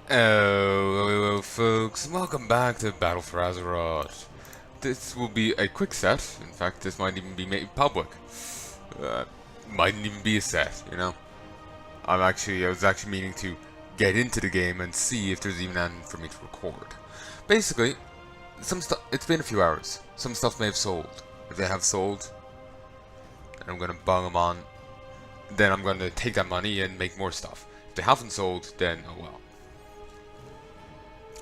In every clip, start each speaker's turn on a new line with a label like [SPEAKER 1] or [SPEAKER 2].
[SPEAKER 1] Hello, folks, and welcome back to Battle for Azeroth. This will be a quick set. In fact, this might even be made public. Uh, mightn't even be a set, you know? I was actually meaning to get into the game and see if there's even anything for me to record. Basically, some stuff. It's been a few hours. Some stuff may have sold. If they have sold, then I'm gonna bung them on. Then I'm gonna take that money and make more stuff. If they haven't sold, then oh well.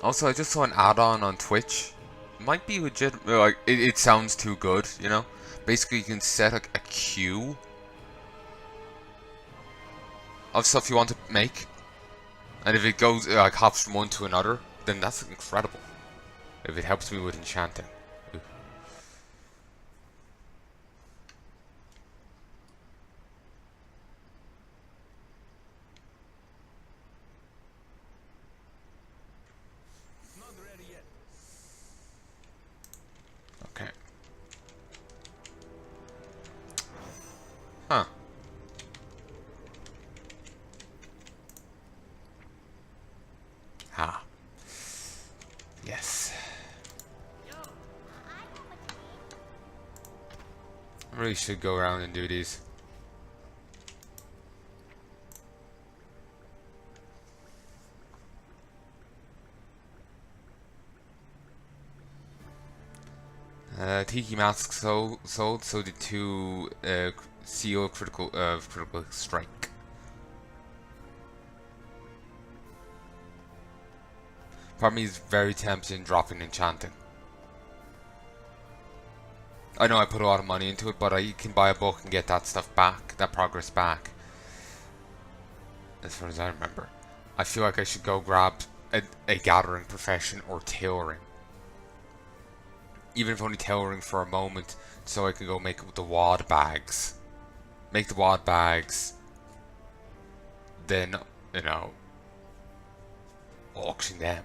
[SPEAKER 1] Also, I just saw an add-on on Twitch. Might be legit. Like, it sounds too good, you know? Basically, you can set a queue of stuff you want to make. And if it goes, like, hops from one to another, then that's incredible. If it helps me with enchanting. Ooh. Okay. Huh. Ah. Yes. I really should go around and do these. Tiki masks sold, so did two CO critical strike. Part of me is very tempted in dropping enchanting. I know I put a lot of money into it, but I can buy a book and get that stuff back, that progress back. As far as I remember. I feel like I should go grab a gathering profession or tailoring. Even if only tailoring for a moment, so I can go make the wad bags. Make the wad bags. Then, you know, auction them.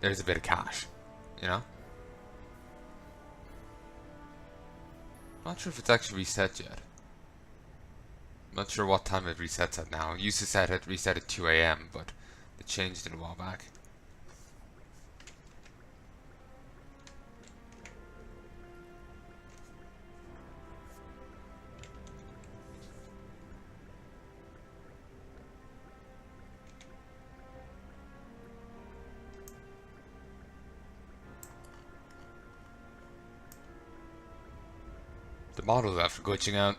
[SPEAKER 1] There's a bit of cash, you know? Not sure if it's actually reset yet. Not sure what time it resets at now. It used to reset at 2 AM, but they changed it a while back. The model's after glitching out.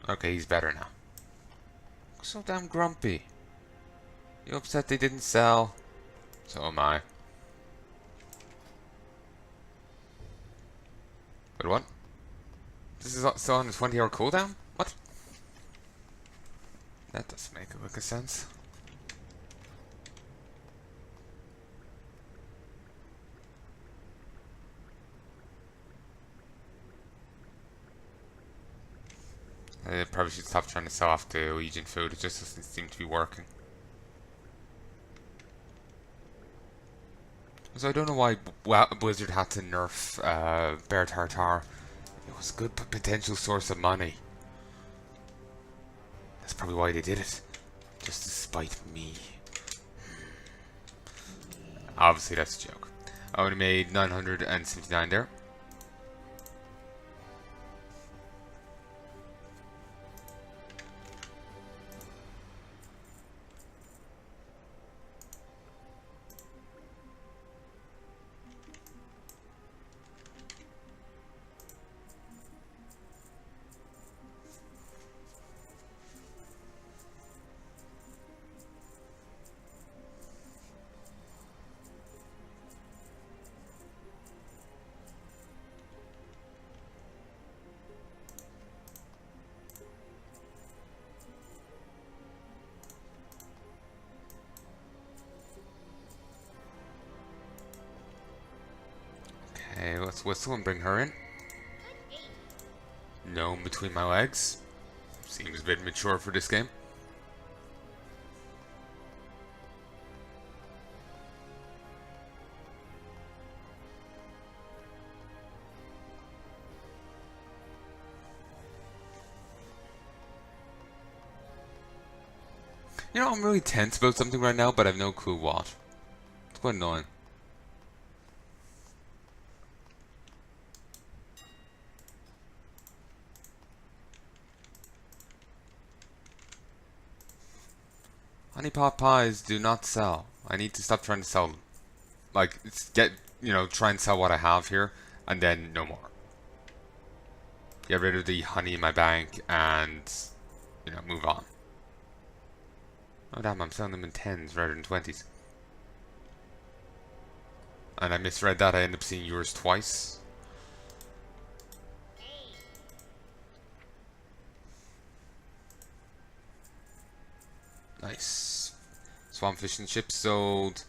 [SPEAKER 1] Okay, he's better now. So damn grumpy. You upset they didn't sell? So am I. But what? This is still on a 20-hour cooldown? What? That doesn't make a lick of sense. I probably should stop trying to sell off the Legion food. It just doesn't seem to be working. So I don't know why Blizzard had to nerf Bear Tartar. It was a good potential source of money. That's probably why they did it. Just to spite me. Obviously that's a joke. I only made 979 there. Okay, let's whistle and bring her in. Gnome between my legs. Seems a bit mature for this game. You know, I'm really tense about something right now, but I have no clue what. It's quite annoying. Honey pot pies do not sell. I need to stop trying to sell them. Like, try and sell what I have here, and then no more. Get rid of the honey in my bank, and, move on. Oh damn, I'm selling them in 10s rather than 20s. And I misread that, I end up seeing yours twice. Nice. Swamp fish and chips sold.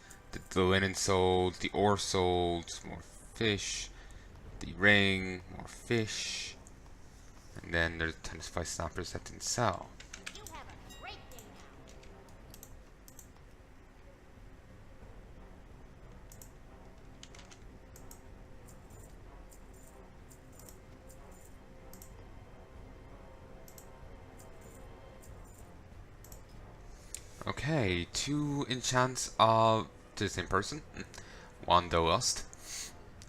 [SPEAKER 1] The linen sold. The ore sold. More fish. The ring. More fish. And then there's 10 spice snappers that didn't sell. Okay, 2 enchants of the same person. One though lost.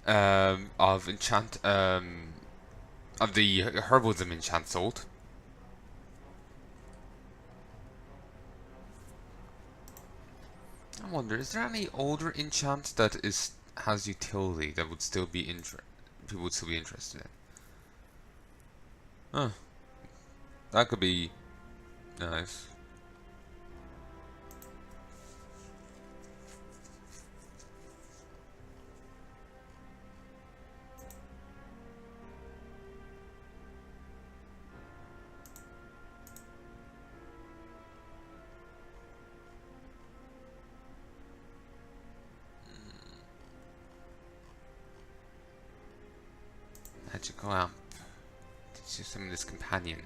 [SPEAKER 1] Of enchant of the herbalism enchant sold. I wonder, is there any older enchant that has utility that would still be people would still be interested in? Huh. That could be nice. Magical amp. Teach you some of this companion.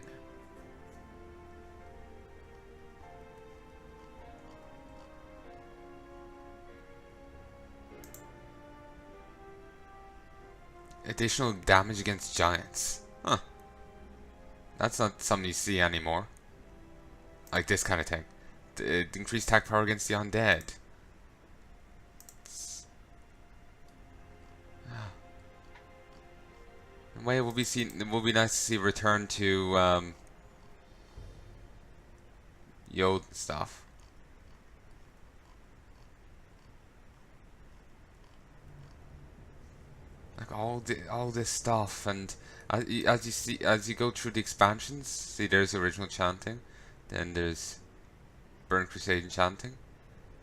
[SPEAKER 1] Additional damage against giants. Huh. That's not something you see anymore. Like this kind of thing. Increased attack power against the undead. In a way, it will be nice to see a return to Yod stuff. Like all this stuff, and as you go through the expansions, see there's original chanting, then there's Burn Crusade enchanting.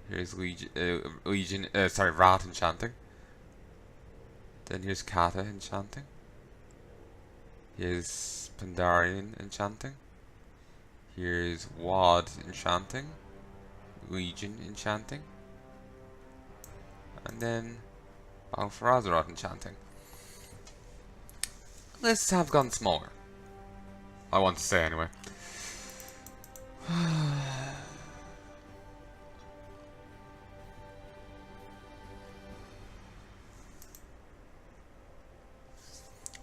[SPEAKER 1] Here's Rat enchanting. Then here's Kata enchanting. Here's Pandarian enchanting. Here's Wad enchanting. Legion enchanting. And then Battle for Azeroth enchanting. Lists have gone smaller. I want to say anyway.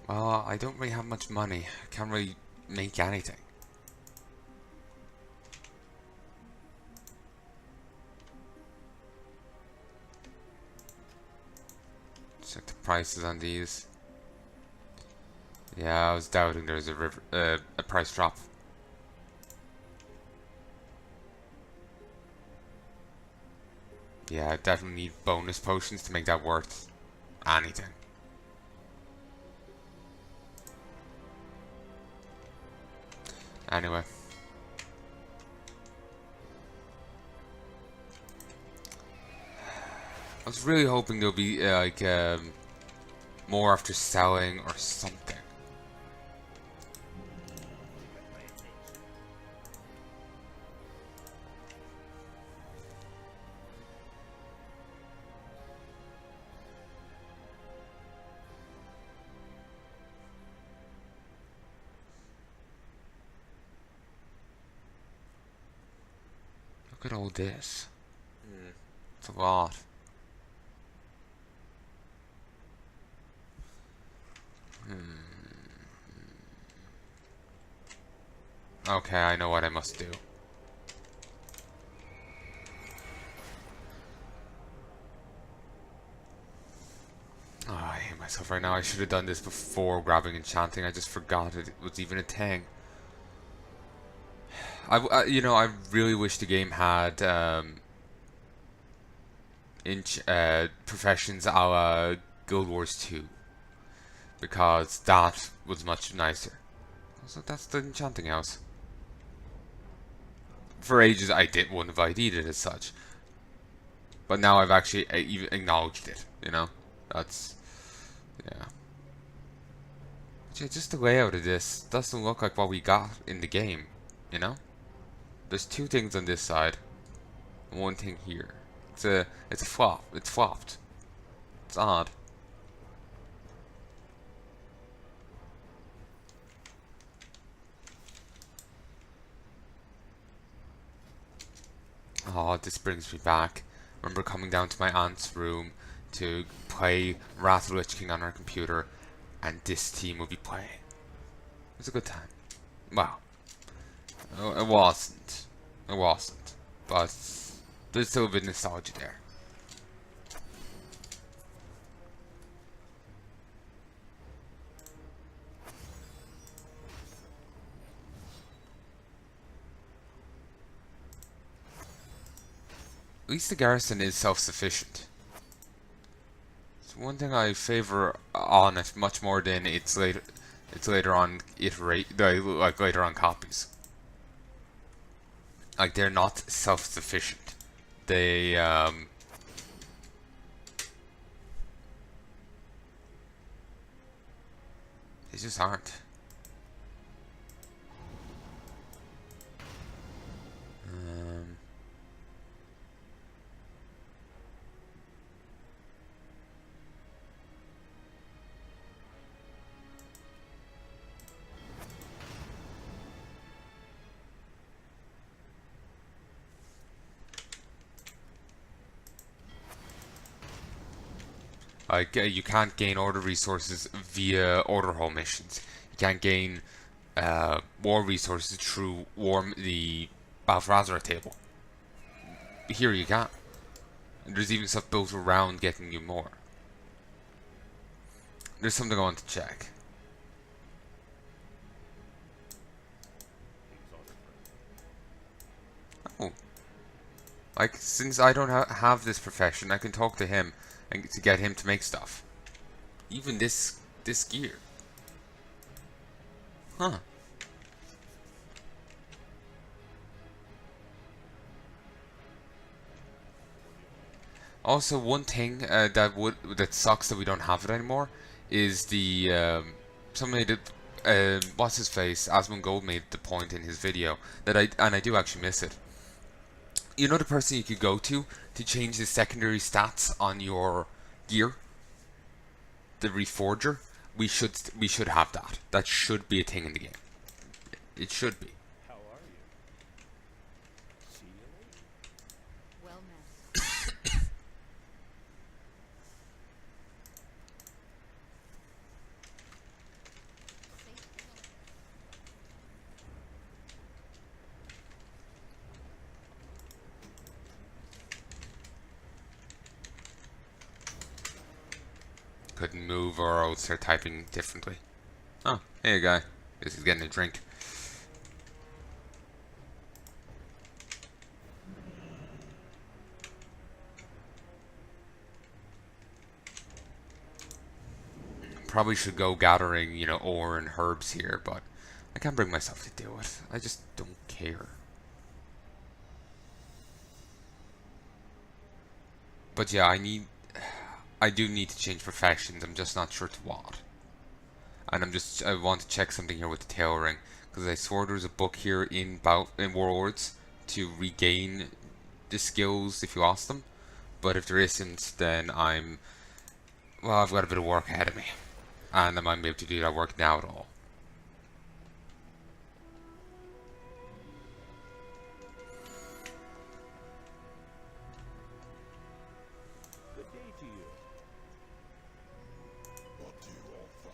[SPEAKER 1] Well, I don't really have much money. I can't really make anything. Check the prices on these. Yeah, I was doubting there was a price drop. Yeah, I definitely need bonus potions to make that worth anything. Anyway. I was really hoping there'll be more after selling or something. Look at all this. It's a lot. Okay, I know what I must do. Oh, I hate myself right now. I should have done this before grabbing enchanting. I just forgot it was even a thing. You know, I really wish the game had professions a la Guild Wars 2, because that was much nicer. So that's the enchanting house. For ages, wouldn't have ID'd it as such, but now I've actually even acknowledged it. You know, that's yeah. But yeah, just the layout of this doesn't look like what we got in the game. You know, there's two things on this side, and one thing here. It's a flop. It's flopped. It's odd. Oh, this brings me back. Remember coming down to my aunt's room to play Wrath of the Lich King on our computer, and this team would be playing. It was a good time. Well, it wasn't. It wasn't. But there's still a bit of nostalgia there. At least the garrison is self-sufficient. It's one thing I favor on it much more than its later on like later on copies. Like, they're not self-sufficient. They just aren't. Like, you can't gain order resources via order hole missions. You can't gain war resources through the Battle for Azeroth table. Here you can. And there's even stuff built around getting you more. There's something I want to check. Oh. Like, since I don't have this profession, I can talk to him and to get him to make stuff. Even this gear. Huh. Also, one thing that sucks that we don't have it anymore is the somebody that what's his face, Asmongold made the point in his video that I do actually miss it. You know the person you could go to change the secondary stats on your gear, the Reforger. We should have that. That should be a thing in the game. It should be.
[SPEAKER 2] How are you? See you later.
[SPEAKER 3] Well met.
[SPEAKER 1] Couldn't move, or I would start typing differently. Oh, hey guy. Guess he's getting a drink. Probably should go gathering, you know, ore and herbs here, but I can't bring myself to do it. I just don't care. But yeah, I do need to change professions. I'm just not sure to what. And I want to check something here with the tail ring, because I swore there was a book here in Warlords to regain the skills if you lost them. But if there isn't, then I've got a bit of work ahead of me, and I might be able to do that work now at all.
[SPEAKER 2] to you?
[SPEAKER 3] What do you offer?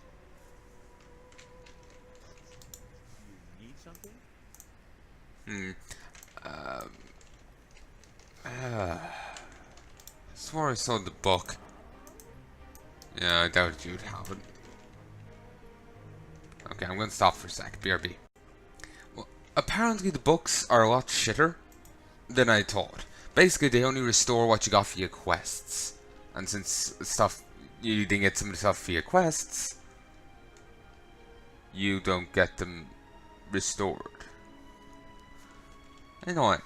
[SPEAKER 2] You need something?
[SPEAKER 1] Swore I saw the book. Yeah, I doubt you'd have it. Okay, I'm gonna stop for a sec. BRB. Well, apparently the books are a lot shitter than I thought. Basically, they only restore what you got via quests. And since stuff you didn't get some of the stuff via quests, you don't get them restored. Annoying.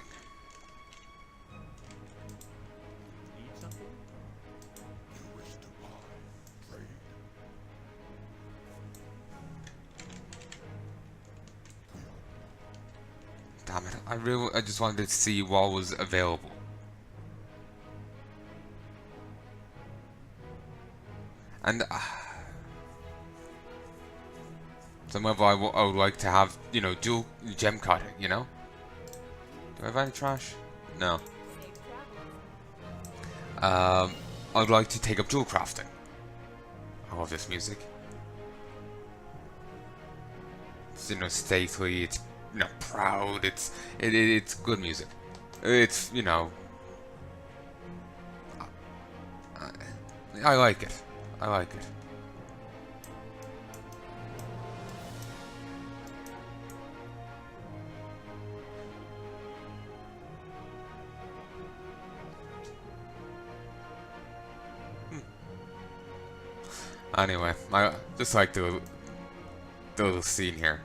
[SPEAKER 2] Need something?
[SPEAKER 3] You wish to buy, trade?
[SPEAKER 1] Damn it! I just wanted to see what was available. And some of I would like to have, you know, dual gem cutting. You know. Do I have any trash? No. I'd like to take up dual crafting. I love this music. It's, you know, stately. It's, you know, proud. It's good music. It's, you know, I like it. I like it. Anyway, I just like the little scene here.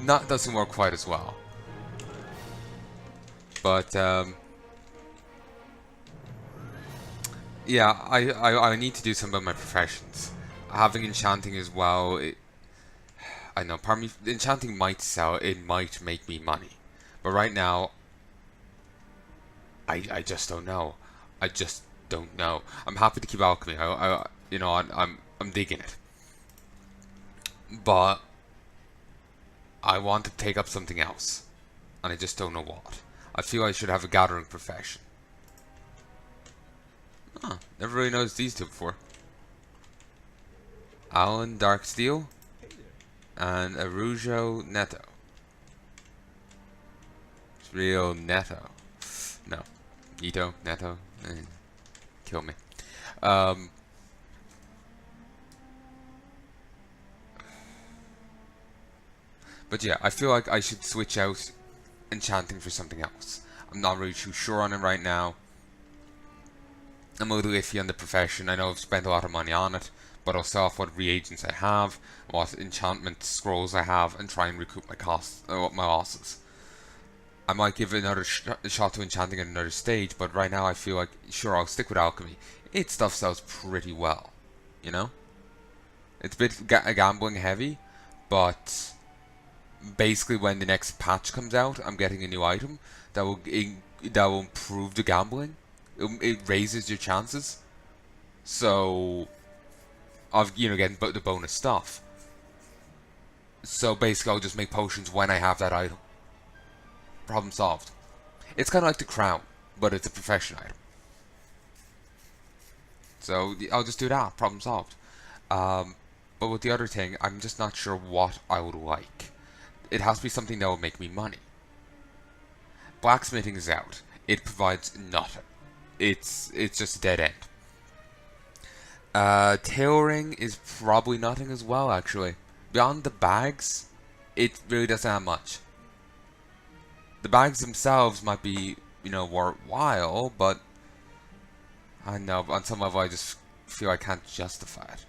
[SPEAKER 1] Doesn't work quite as well, but yeah, I need to do some of my professions. Having enchanting as well. I know, part of me, enchanting might sell. It might make me money, but right now, I just don't know. I just don't know. I'm happy to keep alchemy. You know, I'm digging it, but I want to take up something else, and I just don't know what. I feel I should have a gathering profession. Huh, never really noticed these two before. Alan Darksteel
[SPEAKER 2] Hey there.
[SPEAKER 1] and Arujo Neto. It's real Neto. No. Ito, Neto. Kill me. But yeah, I feel like I should switch out enchanting for something else. I'm not really too sure on it right now. I'm a little iffy on the profession. I know I've spent a lot of money on it, but I'll sell off what reagents I have, what enchantment scrolls I have, and try and recoup my costs, my losses. I might give another shot to enchanting at another stage, but right now I feel like, sure, I'll stick with alchemy. Its stuff sells pretty well, you know? It's a bit gambling heavy, but basically when the next patch comes out, I'm getting a new item that will improve the gambling. It raises your chances, so of, you know, getting the bonus stuff. So basically, I'll just make potions when I have that item. Problem solved. It's kind of like the crown, but it's a profession item. So I'll just do that. Problem solved. But with the other thing, I'm just not sure what I would like. It has to be something that will make me money. Blacksmithing is out. It provides nothing. It's just a dead end. Tailoring is probably nothing as well, actually. Beyond the bags, it really doesn't have much. The bags themselves might be, you know, worthwhile, but I know, on some level I just feel I can't justify it.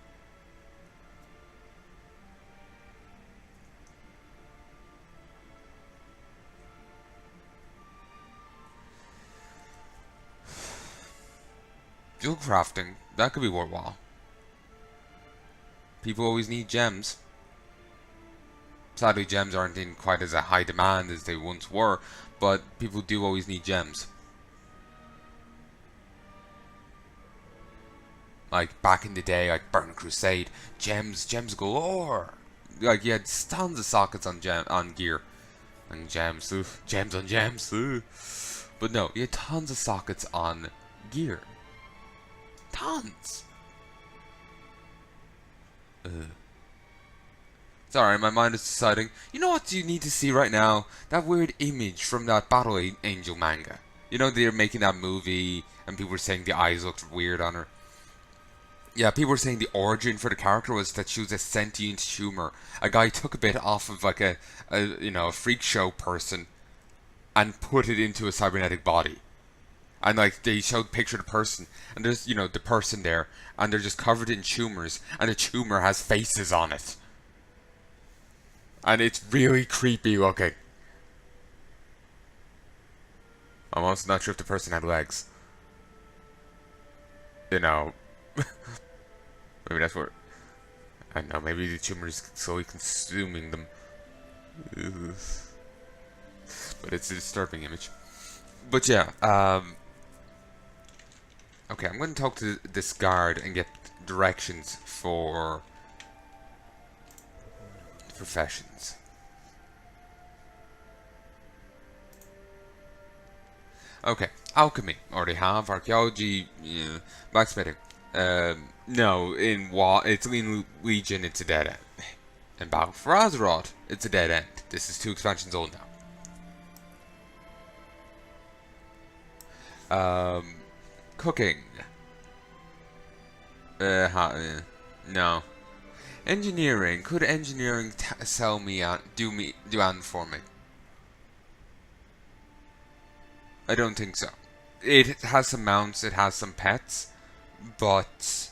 [SPEAKER 1] Jewel crafting, that could be worthwhile. People always need gems. Sadly, gems aren't in quite as a high demand as they once were, but people do always need gems. Like back in the day, like Burning Crusade, gems galore. Like you had tons of sockets on gear. And gems, gems on gems. But no, you had tons of sockets on gear. Tons. Sorry, my mind is deciding. You know what you need to see right now? That weird image from that Battle Angel manga. You know they're making that movie, and people were saying the eyes looked weird on her. Yeah, people were saying the origin for the character was that she was a sentient tumor. A guy took a bit off of like a freak show person and put it into a cybernetic body. And like they showed a picture of the person, and there's the person there, and they're just covered in tumors, and the tumor has faces on it. And it's really creepy looking. I'm also not sure if the person had legs. Maybe that's what. I don't know, maybe the tumor is slowly consuming them. Ugh. But it's a disturbing image. But yeah, okay, I'm going to talk to this guard and get directions for professions. Okay, alchemy, already have. Archaeology, yeah. Blacksmithing. No, it's in Legion, it's a dead end. In Battle for Azeroth, it's a dead end. This is 2 expansions old now. Cooking. No. Engineering. Could engineering sell me on do on for me? I don't think so. It has some mounts, it has some pets, but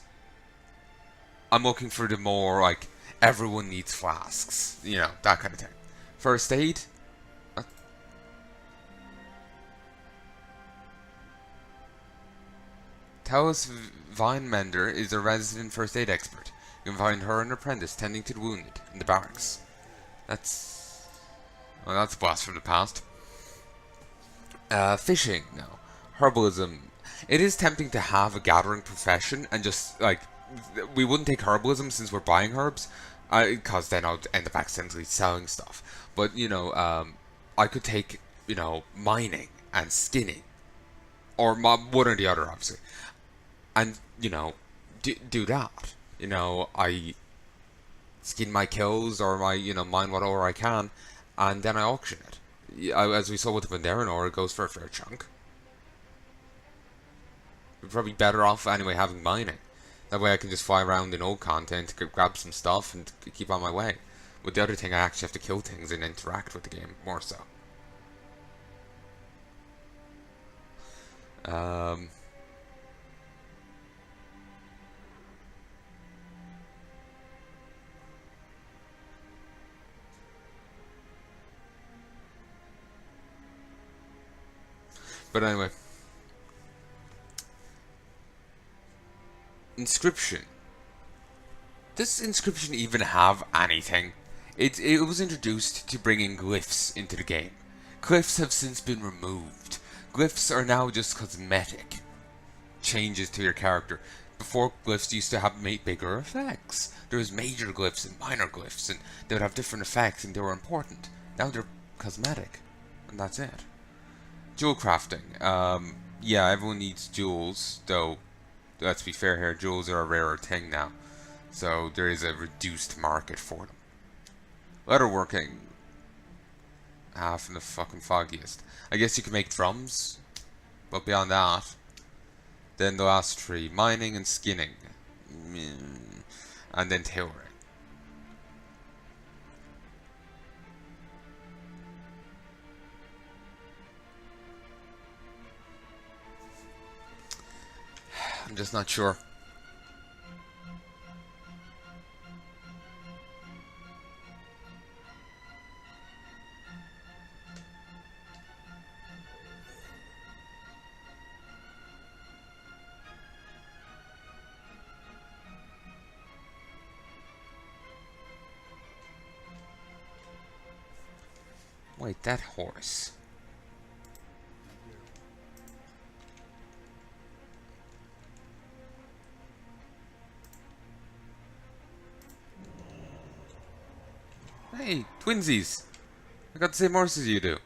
[SPEAKER 1] I'm looking for the more like everyone needs flasks, that kind of thing. First aid. Talis Vinemender is a resident first aid expert. You can find her an apprentice tending to the wounded in the barracks. That's a blast from the past. Fishing, no. Herbalism. It is tempting to have a gathering profession and just, like, we wouldn't take herbalism since we're buying herbs, because then I'll end up accidentally selling stuff. But, I could take, mining and skinning. Or one or the other, obviously. And, do that. I skin my kills or my, mine whatever I can, and then I auction it. As we saw with the Vandarinor, it goes for a fair chunk. We're probably better off anyway having mining. That way I can just fly around in old content, grab some stuff, and keep on my way. With the other thing, I actually have to kill things and interact with the game more so. But anyway. Inscription. Does inscription even have anything? It was introduced to bring in glyphs into the game. Glyphs have since been removed. Glyphs are now just cosmetic changes to your character. Before, glyphs used to have bigger effects. There was major glyphs and minor glyphs, and they would have different effects, and they were important. Now they're cosmetic, and that's it. Jewel crafting. Yeah, everyone needs jewels, though, let's be fair here, jewels are a rarer thing now. So there is a reduced market for them. Leatherworking. From the fucking foggiest. I guess you can make drums, but beyond that, then the last 3, mining and skinning. And then tailoring. I'm just not sure. Wait, that horse. Hey, twinsies. I got the same horse as you do.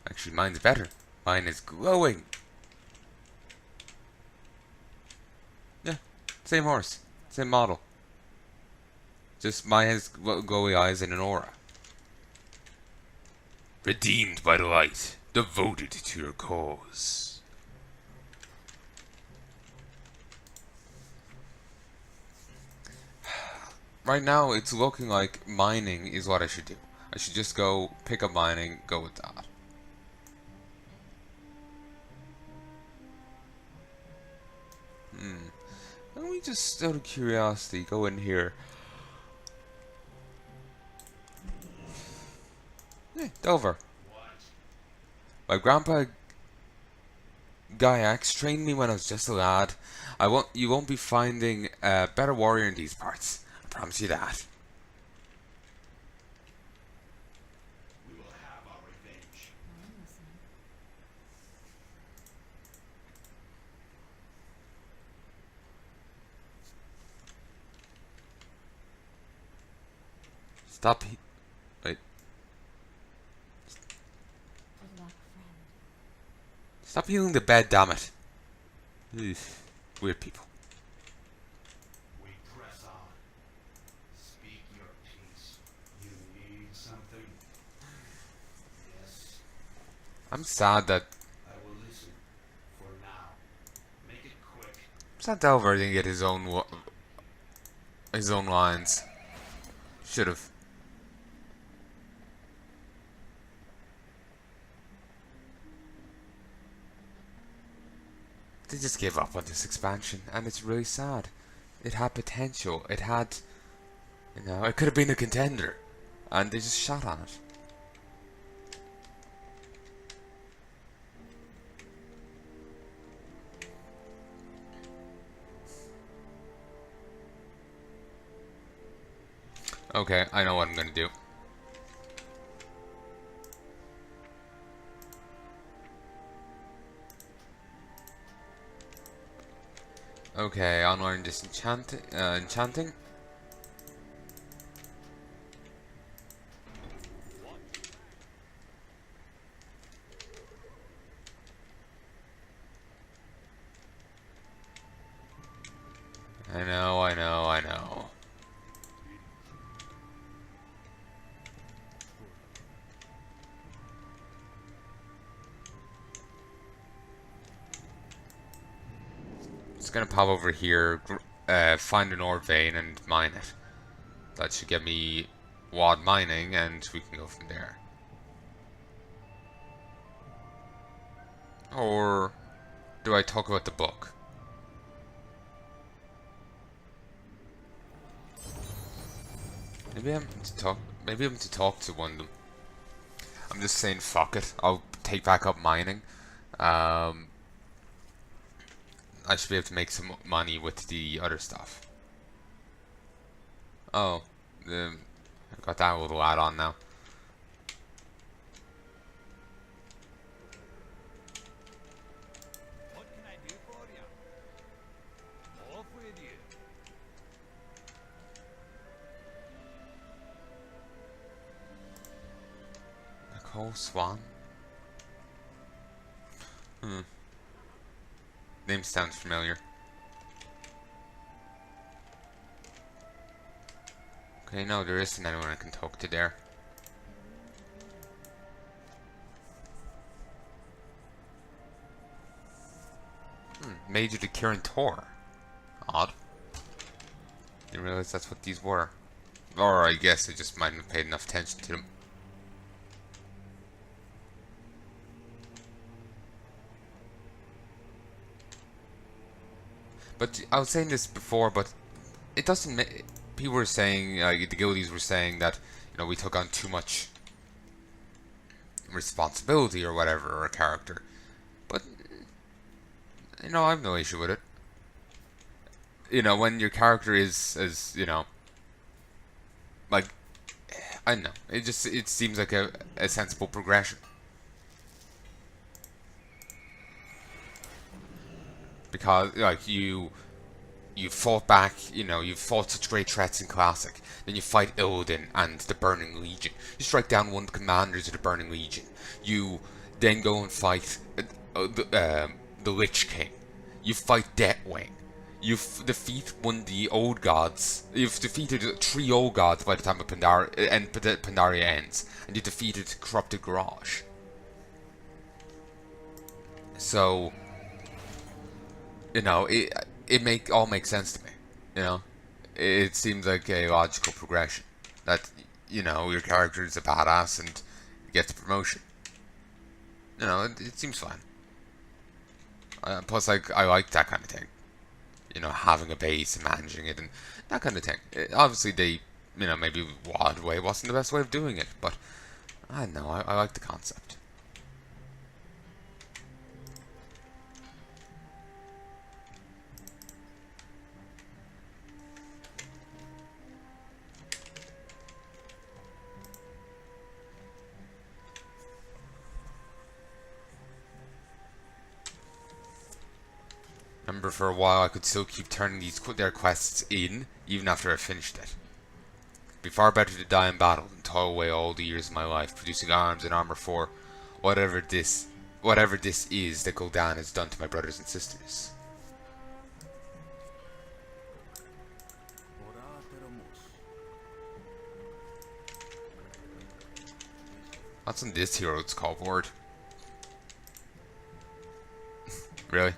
[SPEAKER 1] Actually, mine's better. Mine is glowing. Yeah, same horse, same model. Just mine has glowy eyes and an aura. Redeemed by the light, devoted to your cause. Right now, it's looking like mining is what I should do. I should just go pick up mining, go with that. Let me just, out of curiosity, go in here. Hey, Delver. My grandpa Gaiax trained me when I was just a lad. You won't be finding a better warrior in these parts. I promise you that.
[SPEAKER 3] We will have our revenge.
[SPEAKER 1] Stop. Wait.
[SPEAKER 4] Good luck, friend.
[SPEAKER 1] Stop healing the bed, damn it. Ugh, weird people.
[SPEAKER 3] We press on. Speak your piece. You need something? Yes,
[SPEAKER 1] I'm sad that
[SPEAKER 3] I will listen. For now. Make it quick.
[SPEAKER 1] Delver didn't get his own lines. Should have. They just gave up on this expansion, and it's really sad. It had potential. It had, it could have been a contender, and they just shot on it. Okay, I know what I'm gonna do. Okay, unlearn enchanting. I know. Just gonna pop over here, find an ore vein and mine it. That should get me wad mining, and we can go from there. Or do I talk about the book? Maybe I'm to talk to one of them. I'm just saying, fuck it. I'll take back up mining. I should be able to make some money with the other stuff. Oh, I got that little add-on now.
[SPEAKER 2] What can I do for you? Off with you.
[SPEAKER 1] Nicole Swan? Name sounds familiar. Okay, no, there isn't anyone I can talk to there. Major to Kirin Tor. Odd. Didn't realize that's what these were. Or I guess I just mightn't have paid enough attention to them. But I was saying this before, but it doesn't make... People were saying, the guildies were saying that, we took on too much responsibility or whatever, or a character. But, I have no issue with it. When your character is, as, like, I don't know. It seems like a sensible progression. Because, like, you you fought back, you know, you've fought such great threats in Classic. Then you fight Illidan and the Burning Legion. You strike down one of the commanders of the Burning Legion. You then go and fight the Lich King. You fight Deathwing. You've defeated one of the old gods. You've defeated 3 old gods by the time of Pandaria ends. And you defeated Corrupted Garage. So, you know, it all makes sense to me. You know, it seems like a logical progression. That, you know, your character is a badass and gets a promotion. You know, it seems fine. Plus, like, I like that kind of thing. You know, having a base and managing it and that kind of thing. Obviously, they, you know, maybe Wild Way wasn't the best way of doing it, but I don't know, I like the concept. Remember, for a while I could still keep turning their quests in, even after I finished it. It'd be far better to die in battle than toil away all the years of my life producing arms and armor for whatever this is that Gul'dan has done to my brothers and sisters. What's on this hero's scoreboard? Really?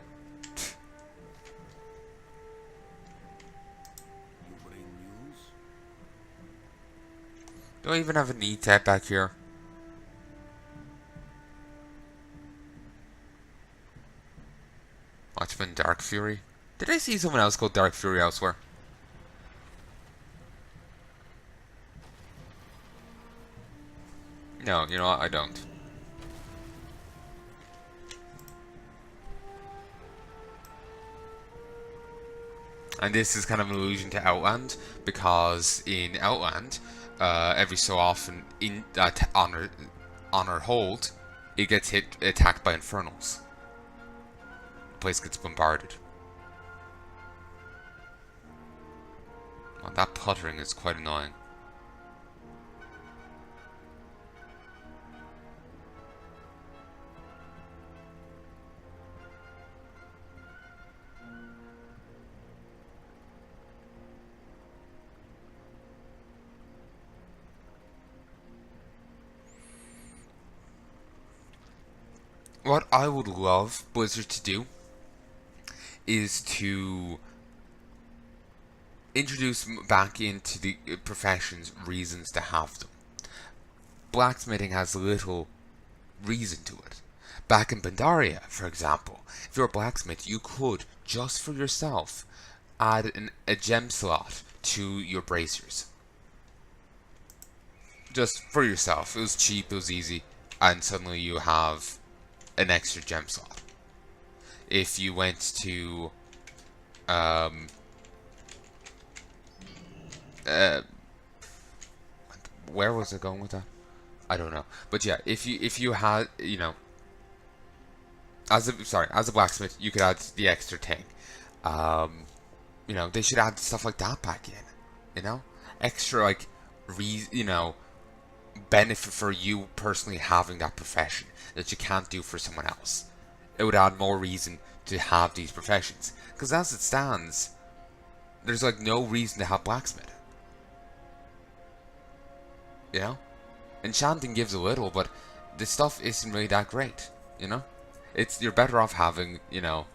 [SPEAKER 1] Do I even have a need tab back here? Watchman Dark Fury? Did I see someone else called Dark Fury elsewhere? No, you know what? I don't. And this is kind of an allusion to Outland, because in Outland, every so often in honor hold, it gets attacked by infernals. The place gets bombarded. Well, that puttering is quite annoying. What I would love Blizzard to do is to introduce back into the professions reasons to have them. Blacksmithing has little reason to it. Back in Pandaria, for example, if you're a blacksmith, you could, just for yourself, add a gem slot to your bracers. Just for yourself. It was cheap, it was easy, and suddenly you have an extra gem slot. If you went to where was I going with that? I don't know. But yeah, if you had, you know, as a blacksmith, you could add the extra thing. You know, they should add stuff like that back in. You know, extra like you know, benefit for you personally having that profession that you can't do for someone else. It would add more reason to have these professions, because as it stands, there's like no reason to have blacksmith. You know, enchanting gives a little, but the stuff isn't really that great. You know, you're better off having, you know,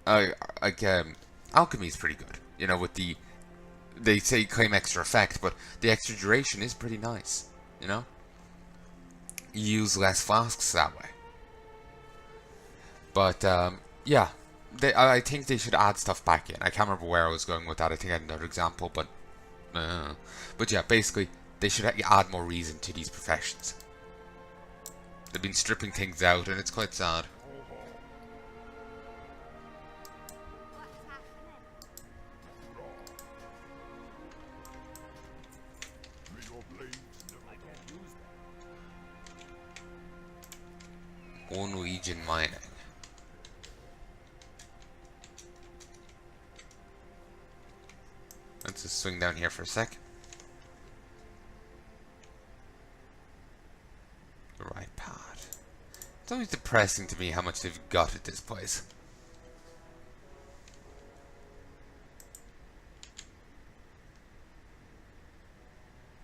[SPEAKER 1] alchemy is pretty good. You know, with they say claim extra effect, but the extra duration is pretty nice. You know, you use less flasks that way. But yeah, I think they should add stuff back in. I can't remember where I was going with that. I think I had another example, but yeah, basically they should add more reason to these professions. They've been stripping things out, and it's quite sad. One Legion mining. swing down here for a sec. The right path. It's always depressing to me how much they've got at this place.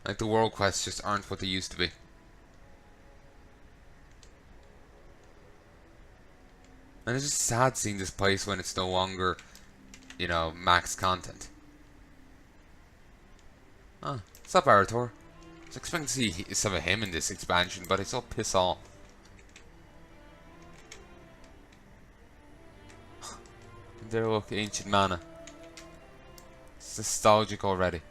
[SPEAKER 1] Like the world quests just aren't what they used to be. And it's just sad seeing this place when it's no longer, you know, max content. Ah, what's up, Arator? I was expecting to see some of him in this expansion, but it's all piss all. There, look, ancient mana. It's nostalgic already.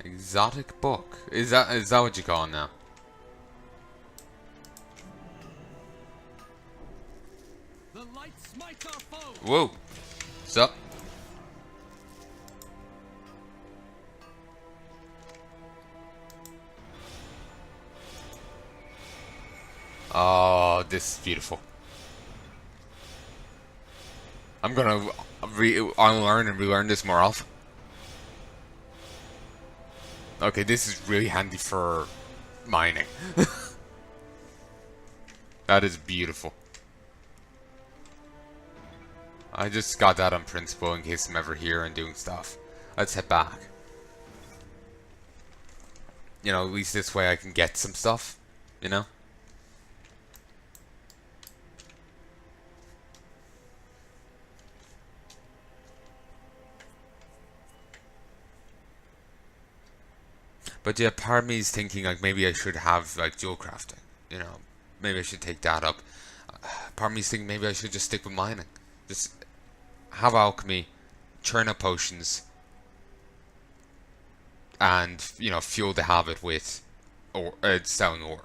[SPEAKER 1] Exotic book. Is that what you call it now?
[SPEAKER 2] The light smites our foe.
[SPEAKER 1] Whoa. What's up? Oh, this is beautiful. I'm gonna unlearn and relearn this more often. Okay, this is really handy for mining. That is beautiful. I just got that on principle in case I'm ever here and doing stuff. Let's head back. You know, at least this way I can get some stuff, you know? But yeah, part of me is thinking like maybe I should have like dual crafting, you know? Maybe I should take that up. Part of me is thinking maybe I should just stick with mining. Just have alchemy, churn up potions, and, you know, fuel the habit with selling ore.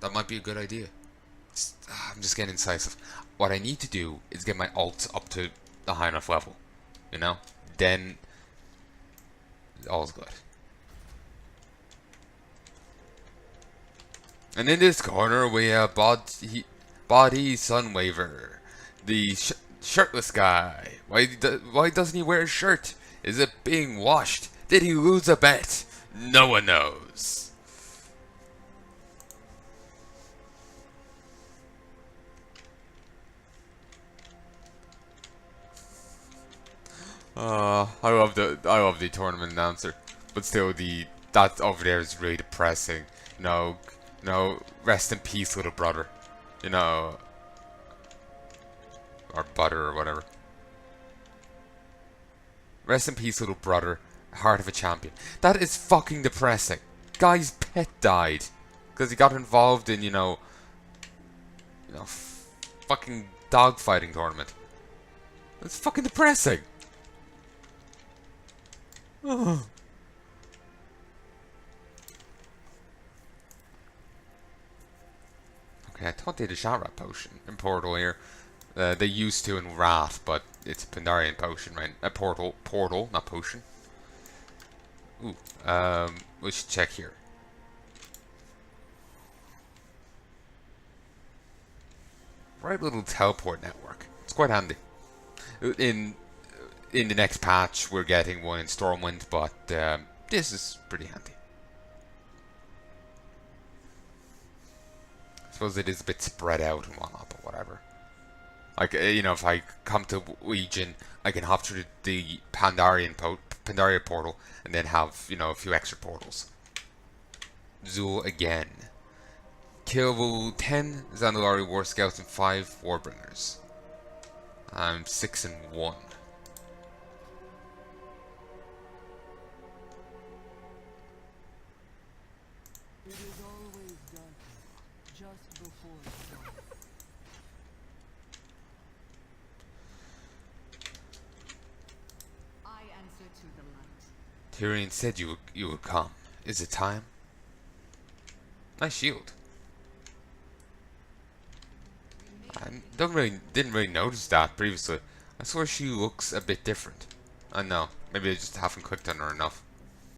[SPEAKER 1] That might be a good idea. I'm just getting incisive. What I need to do is get my alt up to a high enough level, you know? Then all's good. And in this corner we have Body Sunwaver, the shirtless guy. Why doesn't he wear a shirt? Is it being washed? Did he lose a bet? No one knows. I love the tournament announcer, but still that over there is really depressing. No, rest in peace, little brother. You know, or butter or whatever. Rest in peace, little brother. Heart of a champion. That is fucking depressing. Guy's pet died because he got involved in, you know, fucking dogfighting tournament. That's fucking depressing. Oh. Okay, I thought they had a Shatrat potion in Portal here. They used to in Wrath, but it's a Pandarian potion, right? A portal, not potion. Ooh, we should check here. Right, little teleport network. It's quite handy. In the next patch, we're getting one in Stormwind, but this is pretty handy. I suppose it is a bit spread out and whatnot, but whatever. Like, you know, if I come to Legion, I can hop through the Pandaria portal and then have, you know, a few extra portals. Zul again. Kill 10 Zandalari War Scouts and 5 Warbringers. I'm 6 and 1.
[SPEAKER 5] It is always dark just before dawn.
[SPEAKER 4] I answer to the light.
[SPEAKER 1] Tyrion said you would come. Is it time? Nice shield. I didn't really notice that previously. I swear she looks a bit different. I know. Maybe I just haven't clicked on her enough.